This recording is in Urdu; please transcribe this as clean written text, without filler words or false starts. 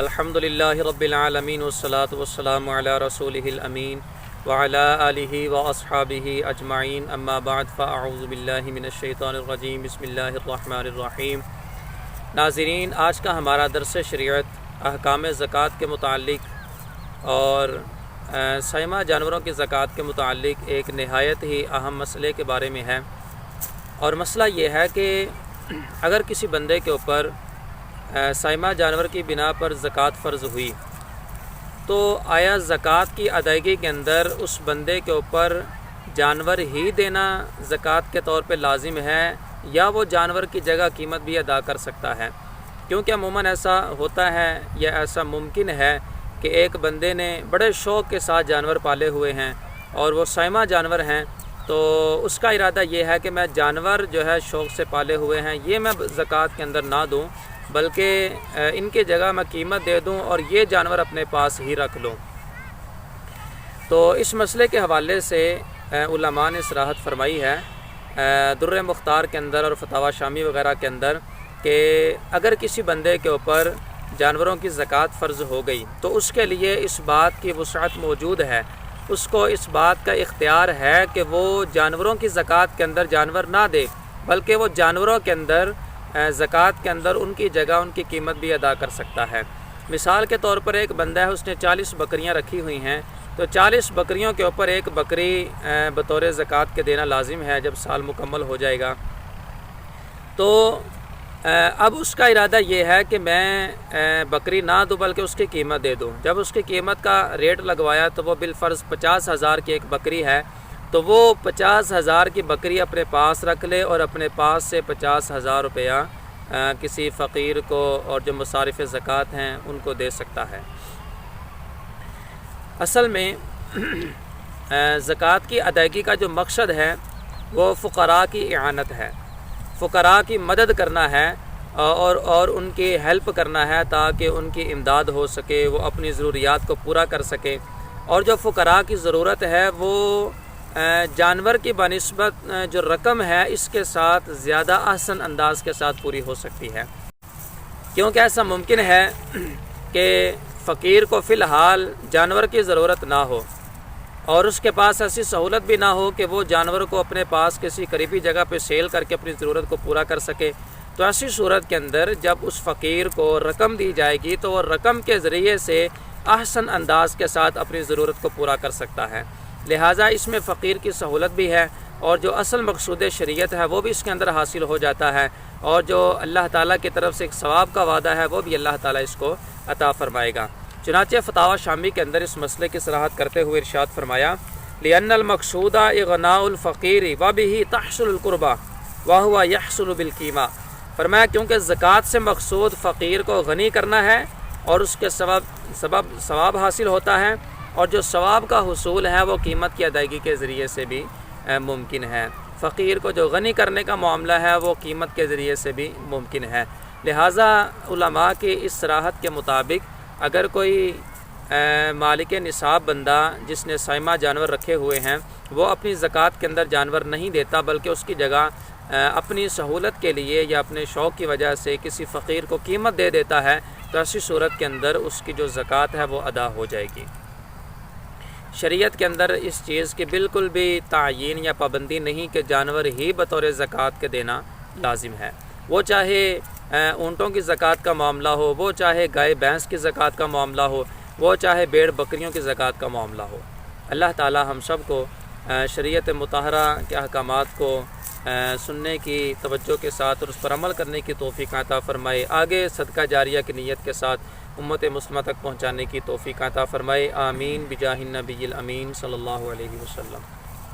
الحمدللہ رب العالمین والصلاة والسلام علی رسولہ الامین وعلی آلہ واصحابہ اجمعین اما بعد فاعوذ باللہ من الشیطان الرجیم بسم اللہ الرحمن الرحیم۔ ناظرین، آج کا ہمارا درس شریعت احکام زکوٰۃ کے متعلق اور سائمہ جانوروں کی زکوٰۃ کے متعلق ایک نہایت ہی اہم مسئلے کے بارے میں ہے، اور مسئلہ یہ ہے کہ اگر کسی بندے کے اوپر سائمہ جانور کی بنا پر زکوٰۃ فرض ہوئی تو آیا زکوٰۃ کی ادائیگی کے اندر اس بندے کے اوپر جانور ہی دینا زکوٰۃ کے طور پہ لازم ہے یا وہ جانور کی جگہ قیمت بھی ادا کر سکتا ہے؟ کیونکہ عموماً ایسا ہوتا ہے یا ایسا ممکن ہے کہ ایک بندے نے بڑے شوق کے ساتھ جانور پالے ہوئے ہیں اور وہ سائمہ جانور ہیں، تو اس کا ارادہ یہ ہے کہ میں جانور جو ہے شوق سے پالے ہوئے ہیں یہ میں زکوٰۃ کے اندر نہ دوں، بلکہ ان کی جگہ میں قیمت دے دوں اور یہ جانور اپنے پاس ہی رکھ لوں۔ تو اس مسئلے کے حوالے سے علماء نے صراحت فرمائی ہے در مختار کے اندر اور فتاوی شامی وغیرہ کے اندر کہ اگر کسی بندے کے اوپر جانوروں کی زکوٰۃ فرض ہو گئی تو اس کے لیے اس بات کی وسعت موجود ہے، اس کو اس بات کا اختیار ہے کہ وہ جانوروں کی زکوٰۃ کے اندر جانور نہ دے، بلکہ وہ جانوروں کے اندر زکوٰۃ کے اندر ان کی جگہ ان کی قیمت بھی ادا کر سکتا ہے۔ مثال کے طور پر ایک بندہ ہے، اس نے 40 بکریاں رکھی ہوئی ہیں، تو 40 بکریوں کے اوپر ایک بکری بطور زکوٰۃ کے دینا لازم ہے جب سال مکمل ہو جائے گا۔ تو اب اس کا ارادہ یہ ہے کہ میں بکری نہ دوں بلکہ اس کی قیمت دے دوں۔ جب اس کی قیمت کا ریٹ لگوایا تو وہ بالفرض 50,000 کی ایک بکری ہے، تو وہ 50,000 کی بکری اپنے پاس رکھ لے اور اپنے پاس سے 50,000 روپیہ کسی فقیر کو اور جو مصارف زکوٰۃ ہیں ان کو دے سکتا ہے۔ اصل میں زکوٰۃ کی ادائیگی کا جو مقصد ہے وہ فقراء کی اعانت ہے، فقراء کی مدد کرنا ہے اور ان کی ہیلپ کرنا ہے تاکہ ان کی امداد ہو سکے، وہ اپنی ضروریات کو پورا کر سکے، اور جو فقراء کی ضرورت ہے وہ جانور کی بنسبت جو رقم ہے اس کے ساتھ زیادہ احسن انداز کے ساتھ پوری ہو سکتی ہے، کیونکہ ایسا ممکن ہے کہ فقیر کو فی الحال جانور کی ضرورت نہ ہو اور اس کے پاس ایسی سہولت بھی نہ ہو کہ وہ جانور کو اپنے پاس کسی قریبی جگہ پہ سیل کر کے اپنی ضرورت کو پورا کر سکے۔ تو ایسی صورت کے اندر جب اس فقیر کو رقم دی جائے گی تو وہ رقم کے ذریعے سے احسن انداز کے ساتھ اپنی ضرورت کو پورا کر سکتا ہے، لہٰذا اس میں فقیر کی سہولت بھی ہے اور جو اصل مقصود شریعت ہے وہ بھی اس کے اندر حاصل ہو جاتا ہے، اور جو اللہ تعالیٰ کی طرف سے ایک ثواب کا وعدہ ہے وہ بھی اللہ تعالیٰ اس کو عطا فرمائے گا۔ چنانچہ فتاوی شامی کے اندر اس مسئلے کی صراحت کرتے ہوئے ارشاد فرمایا، لِأَنَّ الْمَقْصُودَ إِغْنَاءُ الْفَقِيرِ وَبِهِ تَحْصُلُ الْقُرْبَةُ وَهُوَ يَحْصُلُ بِالْقِيمَةِ۔ فرمایا کیونکہ زکوٰۃ سے مقصود فقیر کو غنی کرنا ہے اور اس کے ثواب حاصل ہوتا ہے، اور جو ثواب کا حصول ہے وہ قیمت کی ادائیگی کے ذریعے سے بھی ممکن ہے۔ فقیر کو جو غنی کرنے کا معاملہ ہے وہ قیمت کے ذریعے سے بھی ممکن ہے، لہٰذا علماء کی اس صراحت کے مطابق اگر کوئی مالک نصاب بندہ جس نے سائمہ جانور رکھے ہوئے ہیں وہ اپنی زکوٰۃ کے اندر جانور نہیں دیتا بلکہ اس کی جگہ اپنی سہولت کے لیے یا اپنے شوق کی وجہ سے کسی فقیر کو قیمت دے دیتا ہے، تو ایسی صورت کے اندر اس کی جو زکوٰۃ ہے وہ ادا ہو جائے گی۔ شریعت کے اندر اس چیز کی بالکل بھی تعیین یا پابندی نہیں کہ جانور ہی بطور زکوٰۃ کے دینا لازم ہے، وہ چاہے اونٹوں کی زکوٰۃ کا معاملہ ہو، وہ چاہے گائے بھینس کی زکوٰۃ کا معاملہ ہو، وہ چاہے بھیڑ بکریوں کی زکوٰۃ کا معاملہ ہو۔ اللہ تعالی ہم سب کو شریعت مطہرہ کے احکامات کو سننے کی توجہ کے ساتھ اور اس پر عمل کرنے کی توفیق عطا فرمائے، آگے صدقہ جاریہ کی نیت کے ساتھ امت مسلمہ تک پہنچانے کی توفیق عطا فرمائے، آمین بجاہ النبی الامین صلی اللہ علیہ وسلم۔